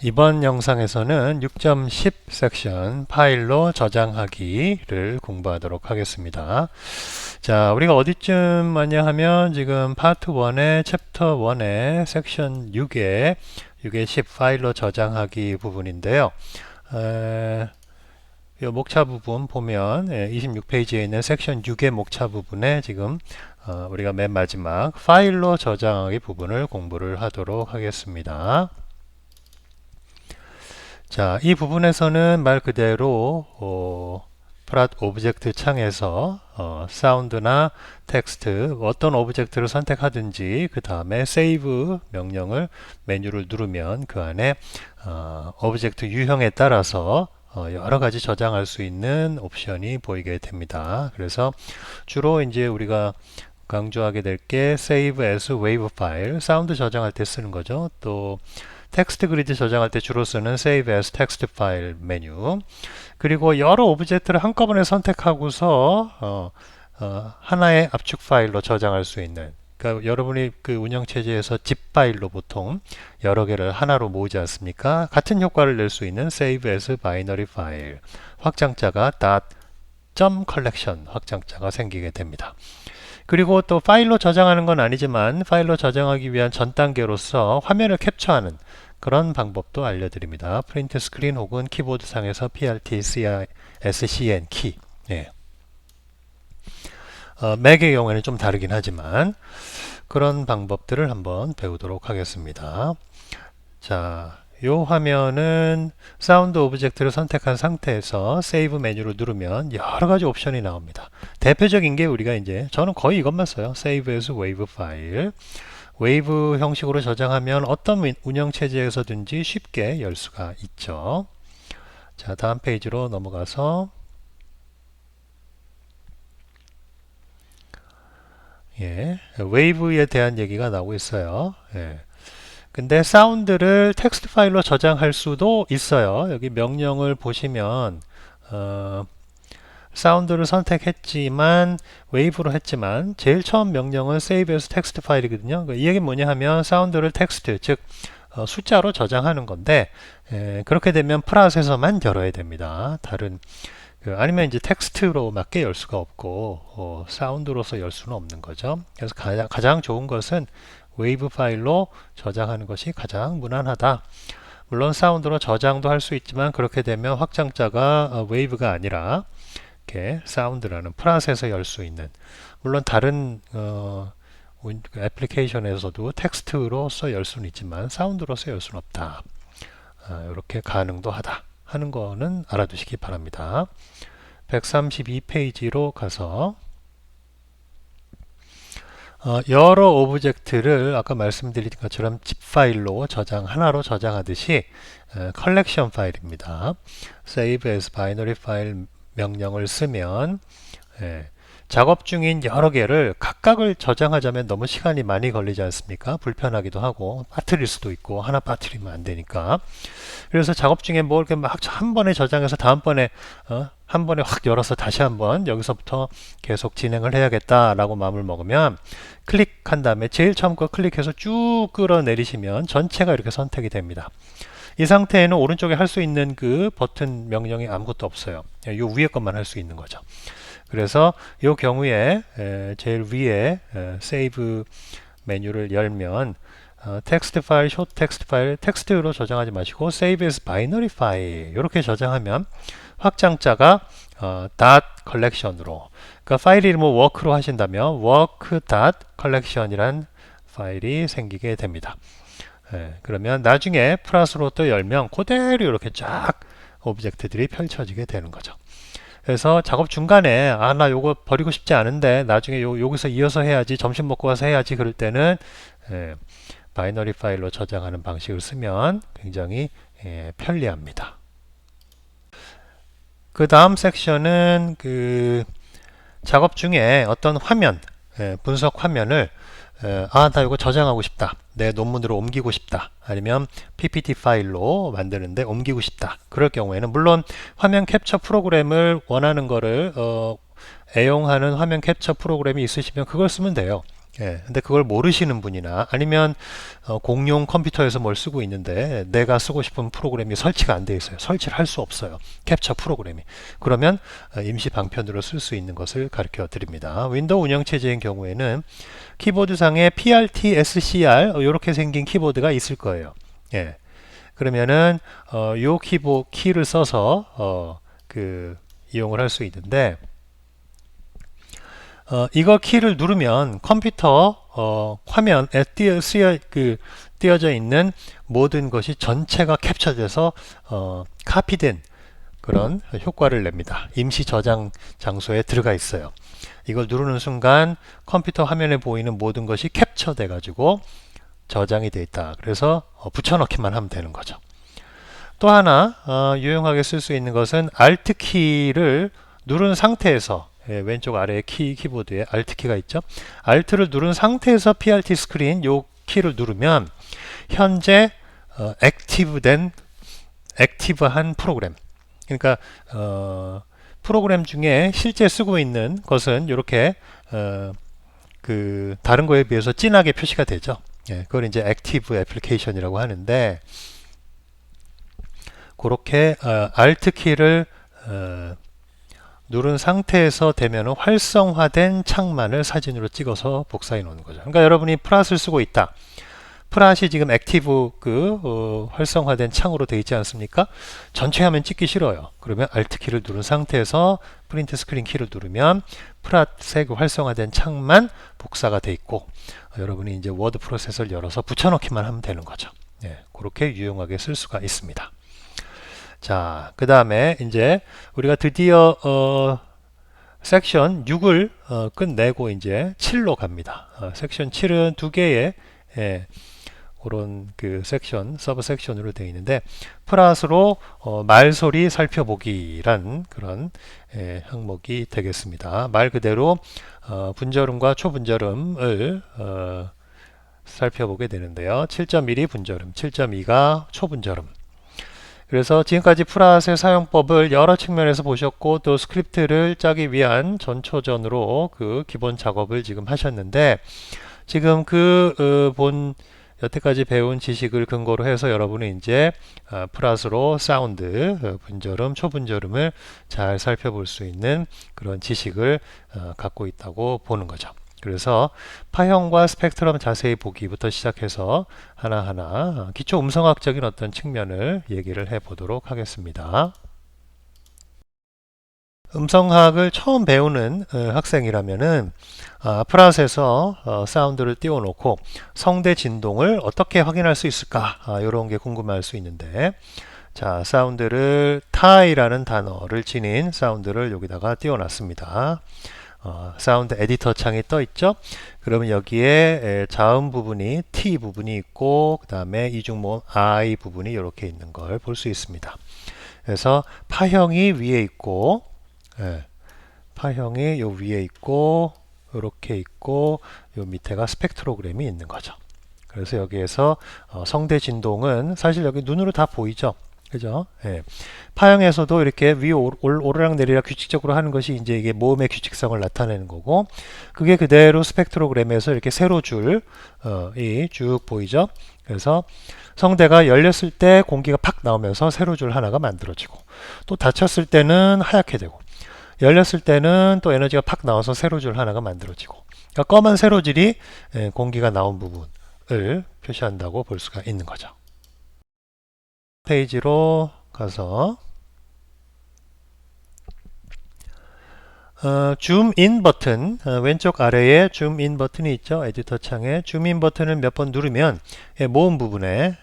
이번 영상에서는 6.10 섹션 파일로 저장하기를 공부하도록 하겠습니다. 자, 우리가 어디쯤 왔냐 하면 지금 파트 1의 챕터 1의 섹션 6의 10 파일로 저장하기 부분인데요. 이 목차 부분 보면 26페이지에 있는 섹션 6의 목차 부분에 지금 우리가 맨 마지막 파일로 저장하기 부분을 공부를 하도록 하겠습니다. 자, 이 부분에서는 말 그대로 프랏 오브젝트 창에서 사운드나 텍스트 어떤 오브젝트를 선택하든지 그 다음에 세이브 명령을 메뉴를 누르면 그 안에 오브젝트 유형에 따라서 여러 가지 저장할 수 있는 옵션이 보이게 됩니다. 그래서 주로 이제 우리가 강조하게 될 게 save as wave file, 사운드 저장할 때 쓰는 거죠. 또 텍스트 그리드 저장할 때 주로 쓰는 save as text file 메뉴. 그리고 여러 오브젝트를 한꺼번에 선택하고서 하나의 압축 파일로 저장할 수 있는, 그러니까 여러분이 그 운영체제에서 zip 파일로 보통 여러 개를 하나로 모으지 않습니까? 같은 효과를 낼 수 있는 save as binary file, 확장자가 .collection 확장자가 생기게 됩니다. 그리고 또 파일로 저장하는 건 아니지만 파일로 저장하기 위한 전 단계로서 화면을 캡처하는 그런 방법도 알려드립니다. 프린트 스크린 혹은 키보드 상에서 PRT, SCN 키. 예. 맥의 경우에는 좀 다르긴 하지만 그런 방법들을 한번 배우도록 하겠습니다. 자, 이 화면은 사운드 오브젝트를 선택한 상태에서 세이브 메뉴를 누르면 여러 가지 옵션이 나옵니다. 대표적인 게 우리가 이제 저는 거의 이것만 써요. Save as Wave 파일. 웨이브 형식으로 저장하면 어떤 운영체제에서든지 쉽게 열 수가 있죠. 자, 다음 페이지로 넘어가서 웨이브에 대한 얘기가 나오고 있어요. 근데 사운드를 텍스트 파일로 저장할 수도 있어요. 여기 명령을 보시면 사운드를 선택했지만 웨이브로 했지만 제일 처음 명령은 save as text 파일이거든요. 이 얘기는 뭐냐 하면 사운드를 텍스트, 즉 숫자로 저장하는 건데 그렇게 되면 프라셋에서만 열어야 됩니다. 다른 아니면 이제 텍스트로 맞게 열 수가 없고 사운드로서 열 수는 없는 거죠. 그래서 가장 좋은 것은 웨이브 파일로 저장하는 것이 가장 무난하다. 물론 사운드로 저장도 할 수 있지만 그렇게 되면 확장자가 웨이브가 아니라 이렇게 사운드라는 프라셋에서 열 수 있는, 물론 다른 애플리케이션에서도 텍스트로서 열 수는 있지만 사운드로서 열 수는 없다. 이렇게 가능도 하다 하는 거는 알아두시기 바랍니다. 132페이지로 가서 여러 오브젝트를 아까 말씀드린 것처럼 zip 파일로 하나로 저장하듯이 컬렉션 파일입니다. save as binary file 명령을 쓰면 작업 중인 여러 개를 각각을 저장하자면 너무 시간이 많이 걸리지 않습니까? 불편하기도 하고 빠뜨릴 수도 있고 하나 빠뜨리면 안 되니까. 그래서 작업 중에 뭐 이렇게 막 한 번에 저장해서 다음번에 한 번에 확 열어서 다시 한번 여기서부터 계속 진행을 해야겠다라고 마음을 먹으면 클릭한 다음에 제일 처음 거 클릭해서 쭉 끌어내리시면 전체가 이렇게 선택이 됩니다. 이 상태에는 오른쪽에 할 수 있는 그 버튼 명령이 아무것도 없어요. 이 위에 것만 할 수 있는 거죠. 그래서 이 경우에 제일 위에 세이브 메뉴를 열면 텍스트 파일, 숏 텍스트 파일, 텍스트로 저장하지 마시고 save as binary file 이렇게 저장하면 확장자가 .collection으로, 그러니까 파일 이름을 work로 하신다면 work.collection이란 파일이 생기게 됩니다. 그러면 나중에 플러스로 또 열면 그대로 이렇게 쫙 오브젝트들이 펼쳐지게 되는 거죠. 그래서 작업 중간에 나 요거 버리고 싶지 않은데 나중에 여기서 이어서 해야지, 점심 먹고 와서 해야지 그럴 때는 바이너리 파일로 저장하는 방식을 쓰면 굉장히 편리합니다. 그 다음 섹션은 그 작업 중에 어떤 화면, 분석 화면을 나 이거 저장하고 싶다, 내 논문으로 옮기고 싶다, 아니면 PPT 파일로 만드는데 옮기고 싶다. 그럴 경우에는 물론 화면 캡처 프로그램을 원하는 거를 애용하는 화면 캡처 프로그램이 있으시면 그걸 쓰면 돼요. 예, 근데 그걸 모르시는 분이나 아니면 공용 컴퓨터에서 뭘 쓰고 있는데 내가 쓰고 싶은 프로그램이 설치가 안 돼 있어요. 설치를 할 수 없어요. 캡처 프로그램이. 그러면 임시 방편으로 쓸 수 있는 것을 가르쳐 드립니다. 윈도우 운영체제인 경우에는 키보드상에 PRT, SCR 이렇게 생긴 키보드가 있을 거예요. 예. 그러면은 요 키를 써서 이용을 할 수 있는데 이거 키를 누르면 컴퓨터 화면에 띄어져 있는 모든 것이 전체가 캡처돼서 카피된 그런 효과를 냅니다. 임시 저장 장소에 들어가 있어요. 이걸 누르는 순간 컴퓨터 화면에 보이는 모든 것이 캡처돼 가지고 저장이 돼 있다. 그래서 붙여넣기만 하면 되는 거죠. 또 하나 유용하게 쓸 수 있는 것은 Alt 키를 누른 상태에서 왼쪽 아래 키보드에 Alt 키가 있죠. Alt를 누른 상태에서 PRT 스크린 요 키를 누르면 현재 액티브한 프로그램, 그러니까 프로그램 중에 실제 쓰고 있는 것은 이렇게 다른 거에 비해서 진하게 표시가 되죠. 예, 그걸 이제 액티브 애플리케이션이라고 하는데 그렇게 Alt 키를 누른 상태에서 되면 활성화된 창만을 사진으로 찍어서 복사해 놓는 거죠. 그러니까 여러분이 프랏을 쓰고 있다. 프랏이 지금 액티브 활성화된 창으로 되어 있지 않습니까? 전체 화면 찍기 싫어요. 그러면 Alt 키를 누른 상태에서 프린트 스크린 키를 누르면 프랏의 활성화된 창만 복사가 돼 있고 여러분이 이제 워드 프로세서를 열어서 붙여넣기만 하면 되는 거죠. 예, 그렇게 유용하게 쓸 수가 있습니다. 자, 그 다음에 이제 우리가 드디어 섹션 6을 끝내고 이제 7로 갑니다. 섹션 7은 두 개의 그런 서브 섹션으로 되어 있는데 프라스로 말소리 살펴보기란 그런 항목이 되겠습니다. 말 그대로 분절음과 초분절음을 살펴보게 되는데요. 7.1이 분절음, 7.2가 초분절음. 그래서 지금까지 프랏의 사용법을 여러 측면에서 보셨고 또 스크립트를 짜기 위한 전초전으로 기본 작업을 지금 하셨는데 지금 여태까지 배운 지식을 근거로 해서 여러분은 이제 프랏으로 사운드, 분절음, 초분절음을 잘 살펴볼 수 있는 그런 지식을 갖고 있다고 보는 거죠. 그래서 파형과 스펙트럼 자세히 보기부터 시작해서 하나하나 기초 음성학적인 어떤 측면을 얘기를 해 보도록 하겠습니다. 음성학을 처음 배우는 학생이라면은 프랏에서 사운드를 띄워놓고 성대 진동을 어떻게 확인할 수 있을까? 이런 게 궁금할 수 있는데 자, 사운드를 타이라는 단어를 지닌 사운드를 여기다가 띄워놨습니다. 사운드 에디터 창이 떠 있죠. 그러면 여기에 자음 부분이 T 부분이 있고 그 다음에 이중모음 I 부분이 이렇게 있는 걸 볼 수 있습니다. 그래서 파형이 위에 있고 파형이 요 위에 있고 이렇게 있고 요 밑에가 스펙트로그램이 있는 거죠. 그래서 여기에서 성대 진동은 사실 여기 눈으로 다 보이죠. 그죠? 예. 파형에서도 이렇게 위 오르락 내리락 규칙적으로 하는 것이 이제 이게 모음의 규칙성을 나타내는 거고 그게 그대로 스펙트로그램에서 이렇게 세로 줄이 쭉 보이죠. 그래서 성대가 열렸을 때 공기가 팍 나오면서 세로 줄 하나가 만들어지고 또 닫혔을 때는 하얗게 되고 열렸을 때는 또 에너지가 팍 나와서 세로줄 하나가 만들어지고 그러니까 검은 세로줄이 공기가 나온 부분을 표시한다고 볼 수가 있는 거죠. 페이지로 가서 줌인 버튼 왼쪽 아래에 줌인 버튼이 있죠. 에디터 창에 줌인 버튼을 몇 번 누르면 모음 부분에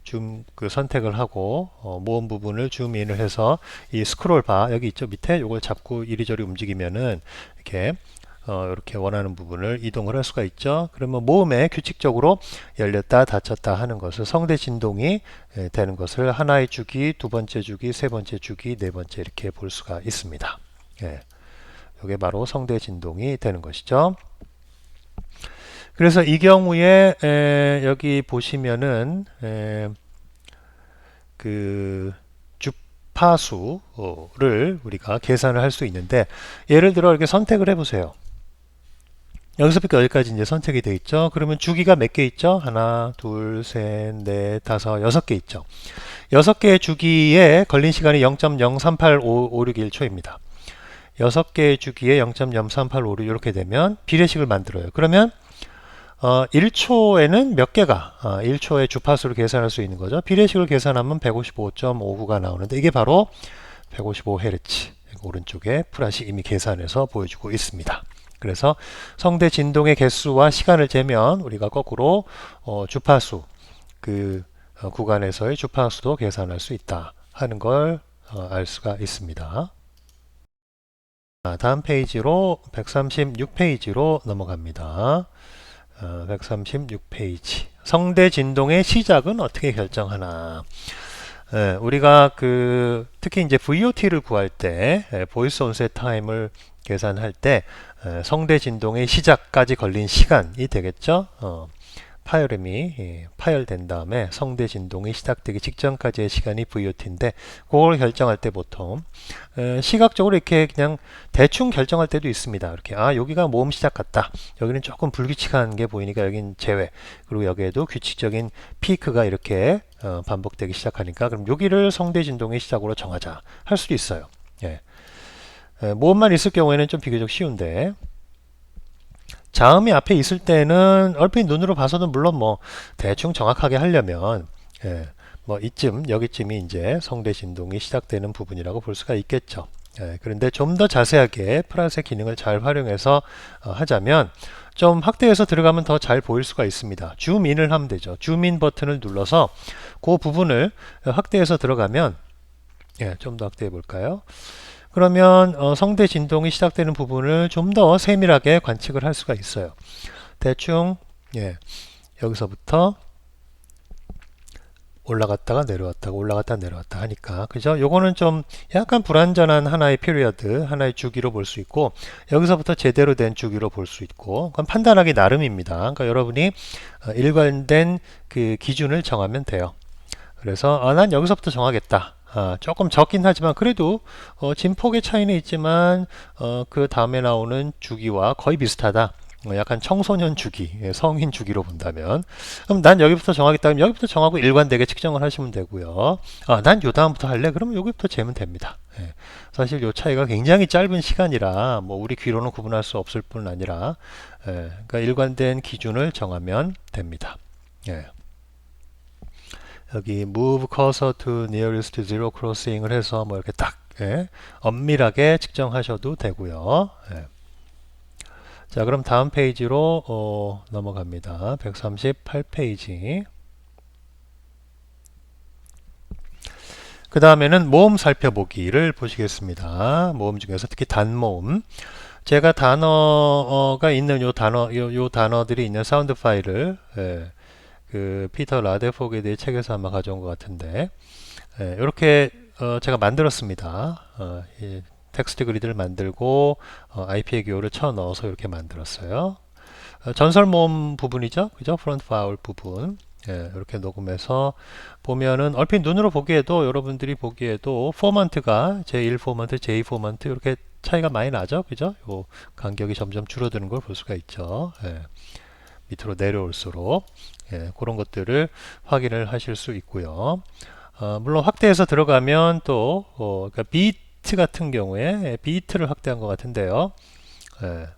줌 선택을 하고 모음 부분을 줌인을 해서 이 스크롤 바 여기 있죠. 밑에 이걸 잡고 이리저리 움직이면은 이렇게 원하는 부분을 이동을 할 수가 있죠. 그러면 모음에 규칙적으로 열렸다 닫혔다 하는 것을 성대 진동이 되는 것을 하나의 주기, 두 번째 주기, 세 번째 주기, 네 번째 이렇게 볼 수가 있습니다. 이게 바로 성대 진동이 되는 것이죠. 그래서 이 경우에 여기 보시면은 주파수를 우리가 계산을 할 수 있는데 예를 들어 이렇게 선택을 해보세요. 여기서부터 여기까지 이제 선택이 돼 있죠. 그러면 주기가 몇 개 있죠? 하나, 둘, 셋, 넷, 다섯, 6개 있죠. 6개의 주기에 걸린 시간이 0.03856일초입니다. 6개의 주기에 0.03856 이렇게 되면 비례식을 만들어요. 그러면 1초에는 몇 개가 1초의 주파수를 계산할 수 있는 거죠. 비례식을 계산하면 155.59가 나오는데 이게 바로 155Hz. 오른쪽에 프라시 이미 계산해서 보여주고 있습니다. 그래서 성대 진동의 개수와 시간을 재면 우리가 거꾸로 주파수 그 구간에서의 주파수도 계산할 수 있다 하는 걸 알 수가 있습니다. 다음 페이지로 136페이지로 넘어갑니다. 136페이지. 성대 진동의 시작은 어떻게 결정하나? 우리가 특히 이제 VOT를 구할 때 보이스 온셋 타임을 계산할 때 성대 진동의 시작까지 걸린 시간이 되겠죠. 파열음이 파열된 다음에 성대 진동이 시작되기 직전까지의 시간이 VOT인데 그걸 결정할 때 보통 시각적으로 이렇게 그냥 대충 결정할 때도 있습니다. 이렇게 여기가 모음 시작 같다. 여기는 조금 불규칙한 게 보이니까 여긴 제외. 그리고 여기에도 규칙적인 피크가 이렇게 반복되기 시작하니까 그럼 여기를 성대 진동의 시작으로 정하자 할 수도 있어요. 모음만 있을 경우에는 좀 비교적 쉬운데 자음이 앞에 있을 때는 얼핏 눈으로 봐서는 물론 뭐 대충 정확하게 하려면 뭐 여기쯤이 이제 성대 진동이 시작되는 부분이라고 볼 수가 있겠죠. 그런데 좀 더 자세하게 프라스의 기능을 잘 활용해서 하자면 좀 확대해서 들어가면 더 잘 보일 수가 있습니다. 줌인을 하면 되죠. 줌인 버튼을 눌러서 그 부분을 확대해서 들어가면 좀 더 확대해 볼까요? 그러면 성대 진동이 시작되는 부분을 좀 더 세밀하게 관측을 할 수가 있어요. 대충 여기서부터 올라갔다가 내려왔다가 올라갔다 내려왔다 하니까 그죠? 요거는 좀 약간 불완전한 하나의 피리어드, 하나의 주기로 볼 수 있고 여기서부터 제대로 된 주기로 볼 수 있고 그건 판단하기 나름입니다. 그러니까 여러분이 일관된 그 기준을 정하면 돼요. 그래서 난 여기서부터 정하겠다. 조금 적긴 하지만 그래도 진폭의 차이는 있지만 그 다음에 나오는 주기와 거의 비슷하다. 약간 청소년 주기, 성인 주기로 본다면 그럼 난 여기부터 정하겠다. 그럼 여기부터 정하고 일관되게 측정을 하시면 되고요. 난 요 다음부터 할래? 그러면 여기부터 재면 됩니다. 사실 요 차이가 굉장히 짧은 시간이라 뭐 우리 귀로는 구분할 수 없을 뿐 아니라 그러니까 일관된 기준을 정하면 됩니다. 여기 move cursor to nearest zero crossing을 해서 뭐 이렇게 딱 엄밀하게 측정하셔도 되고요. 자, 그럼 다음 페이지로 넘어갑니다. 138페이지. 그 다음에는 모음 살펴보기를 보시겠습니다. 모음 중에서 특히 단모음. 제가 단어가 있는 요 단어들이 있는 사운드 파일을 그 피터 라데포게드의 책에서 아마 가져온 것 같은데 이렇게 제가 만들었습니다. 이 텍스트 그리드를 만들고 IP의 기호를 쳐 넣어서 이렇게 만들었어요. 전설 모음 부분이죠, 그죠? 프론트 파울 부분 이렇게 녹음해서 보면은 얼핏 눈으로 보기에도 여러분들이 보기에도 포먼트가 제1 포먼트, 제2 포먼트 이렇게 차이가 많이 나죠, 그죠? 요 간격이 점점 줄어드는 걸 볼 수가 있죠. 밑으로 내려올수록 그런 것들을 확인을 하실 수 있고요. 물론 확대해서 들어가면 또 그러니까 비트 같은 경우에 비트를 확대한 것 같은데요.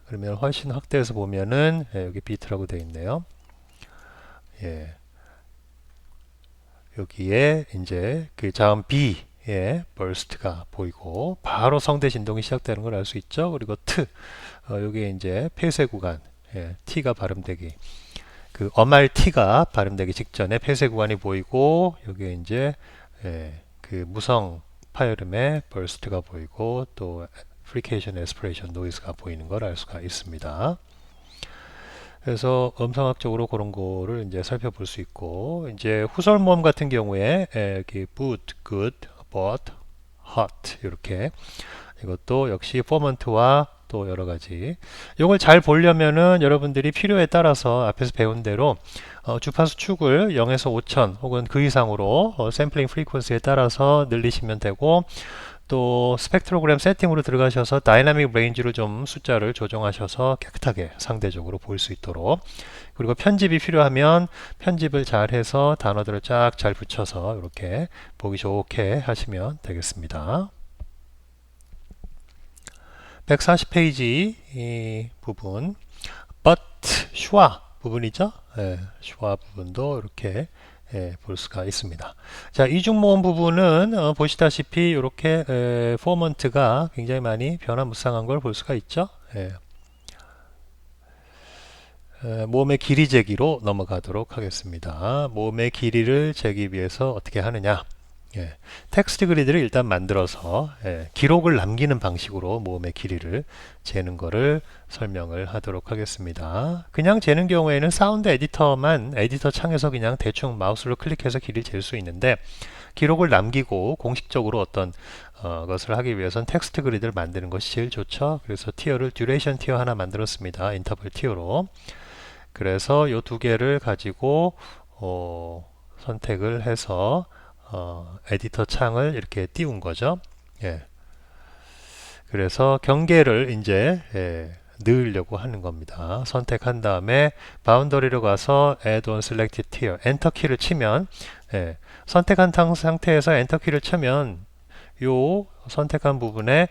그러면 훨씬 확대해서 보면은 여기 비트라고 되어 있네요. 여기에 이제 그 자음 B의 burst가 보이고 바로 성대 진동이 시작되는 걸 알 수 있죠. 그리고 여기에 이제 폐쇄 구간 T가 발음되기 그 어말 T가 발음되기 직전에 폐쇄 구간이 보이고 여기에 이제 그 무성 파열음의 burst가 보이고 또 frication, aspiration, noise가 보이는 걸 알 수가 있습니다. 그래서 음성학적으로 그런 거를 이제 살펴볼 수 있고 이제 후설 모음 같은 경우에 이렇게 but, good, but, hot 이렇게 이것도 역시 포먼트와 또 여러 가지 이걸 잘 보려면은 여러분들이 필요에 따라서 앞에서 배운 대로 주파수 축을 0에서 5000 혹은 그 이상으로 샘플링 프리퀀시에 따라서 늘리시면 되고 또 스펙트로그램 세팅으로 들어가셔서 다이나믹 레인지로 좀 숫자를 조정하셔서 깨끗하게 상대적으로 보일 수 있도록, 그리고 편집이 필요하면 편집을 잘 해서 단어들을 쫙 잘 붙여서 이렇게 보기 좋게 하시면 되겠습니다. 140페이지 이 부분 but 슈아 부분이죠. 예, 슈아 부분도 이렇게 볼 수가 있습니다. 자, 이중모음 부분은 보시다시피 이렇게 포먼트가 굉장히 많이 변화무쌍한 걸 볼 수가 있죠. 모음의 길이 재기로 넘어가도록 하겠습니다. 모음의 길이를 재기 위해서 어떻게 하느냐. 텍스트 그리드를 일단 만들어서 기록을 남기는 방식으로 모음의 길이를 재는 거를 설명을 하도록 하겠습니다. 그냥 재는 경우에는 사운드 에디터만 에디터 창에서 그냥 대충 마우스로 클릭해서 길이를 잴 수 있는데, 기록을 남기고 공식적으로 어떤 것을 하기 위해서는 텍스트 그리드를 만드는 것이 제일 좋죠. 그래서 티어를 듀레이션 티어 하나 만들었습니다. 인터벌 티어로. 그래서 이 두 개를 가지고 선택을 해서 에디터 창을 이렇게 띄운 거죠. 그래서 경계를 이제 넣으려고 하는 겁니다. 선택한 다음에 바운더리로 가서 Add on Selected Tier 엔터 키를 치면, 선택한 상태에서 엔터 키를 치면 요 선택한 부분에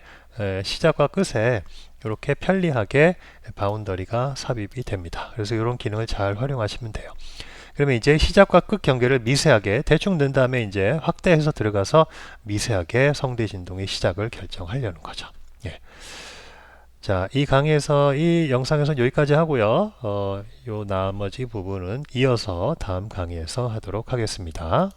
시작과 끝에 이렇게 편리하게 바운더리가 삽입이 됩니다. 그래서 이런 기능을 잘 활용하시면 돼요. 그러면 이제 시작과 끝 경계를 미세하게 대충 넣은 다음에 이제 확대해서 들어가서 미세하게 성대 진동의 시작을 결정하려는 거죠. 자, 이 강의에서 이 영상에서 여기까지 하고요. 요 나머지 부분은 이어서 다음 강의에서 하도록 하겠습니다.